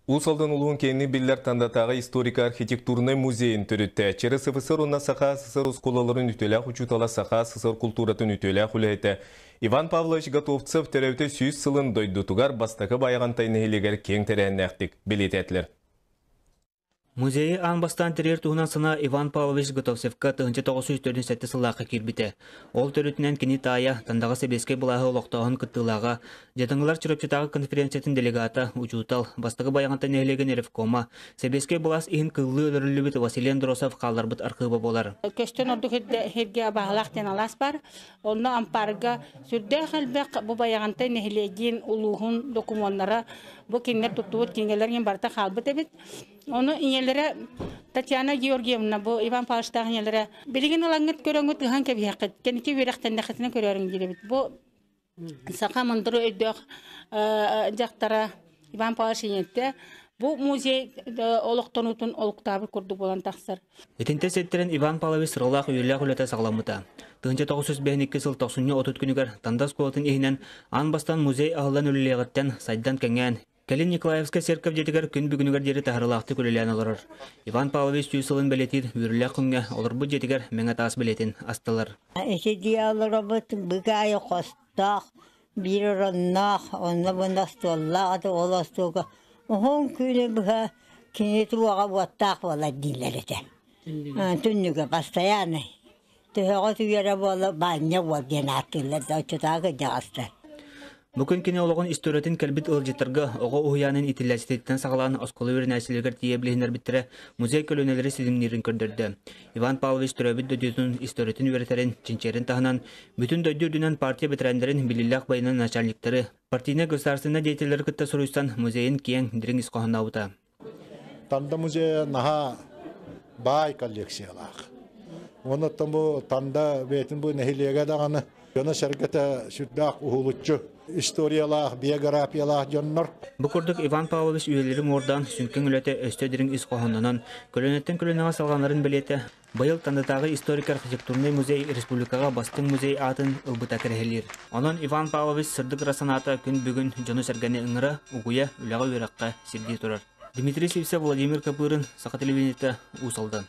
Усалдан улуын кені биллер тандатағы историко-архитектурный музейін түрітті. Чері СФСР онна сақа СССР ұсколаларын ütелях учутала сақа СССР культуратын ütелях үләйті. Иван Павлович Готовцев тәрәуті сүйіз сылын дойдутугар бастақы баяғантайны елегер кең тәрәннәқтік білететлер. Музейі анбастан терер туғынан сына Иван Павлович Готовцевка 1947 сыллаққа кирбіті. Ол төрітінен кені тая тандаға себеске бұлағы олықтағын күттілаға, жадыңғылар чүрөпчетағы конференциятын делегата учутал, бастығы баяғантан әлеген Ревкома, себеске бұлас иін кыллы өлірілі біт Василий Андросов қалар бұт арқыбы болар. Көштен ордық херге бағылақтен алас бар, онна ампарға сүрді қалбек бұл баяғантан әлеген ұлуғын документара бұл кеңер тұттуыт кеңелерген барта қалбыт әбет. Onu inyelere Tatyana Georgievna bu Ivan Pavlovичтағы inyelere bilgin olangıt göröngüt gıhan kebi haqet. Keniki verekten nakatına körörün gelebit. Bu saqa mındırı öydüq jaqtara Ivan Pavlovич inyette. Bu muzey oluqtanutun oluqtabı kurdu bolan taqsır. Etinte settiren Ivan Pavlovич sırılaq üyelaq ülete sağlamıta. 1992 сыл 90 күнігер Тандас колатын ehinen анбастан музей ағылан өлелеғіттен сайдан кәңген. Калин Николаевска церковь жетігер күн бүгінігер дері тағырылақты көлелен олар. Иван Павлович сүйсілін білетір, үйірлі күнге олар бұл жетігер мәңі тас білетін астылар. Эти диалогы бігайы қостақ, бір ұрыннақ, онны бұнда столлағы оластуға. Оғын күні бұға кенеті оға бұаттақ бола дейлер етен. Түннігі постоянный. Түхіға түйері болы баня бол ген аттылар, дәучетағы жағастар. Бүгін кені олығын историятын кәлбіт ылжеттіргі оғы ұхиянын итіләсететтен сағалан осколы өрін әсілігер тие білігінер біттірі музей көлөнелері сезімнерін көрдірді. Иван Павлович түрәбіт дөдетінің историятын өретерін, чинчерін тағынан, бүтін дөддердінен партия бітірәндерін білілік байынан начальниктары, партийне государственна деятелері күтті сұруыстан музейін кең дірің исқоғын ауыта. Танда музея наға бай коллекциялақ. Оны танда бетін бұл нәхилеге дағаны, Жона шәргеті сүрдақ ұғылытчы историялақ, биографиялақ жоннар. Бұқырдық Иван Павлович үйелері мордан сүнкен үлеті өстедерін із қоғанынан көлөнеттен көлөнеға салғанларын білеті. Байыл тандатағы историк-архитектурный музей республикаға бастың музей атын ұлбыта кіргелер. Онын Иван Павлович сырдық расаната күн бүгін жоны сәргәне ұңыра ұғуя үліға өраққа сердей тұрар. Дмитрий Севсе, Владимир Капырын, Сақа телевизиеті Усалдан.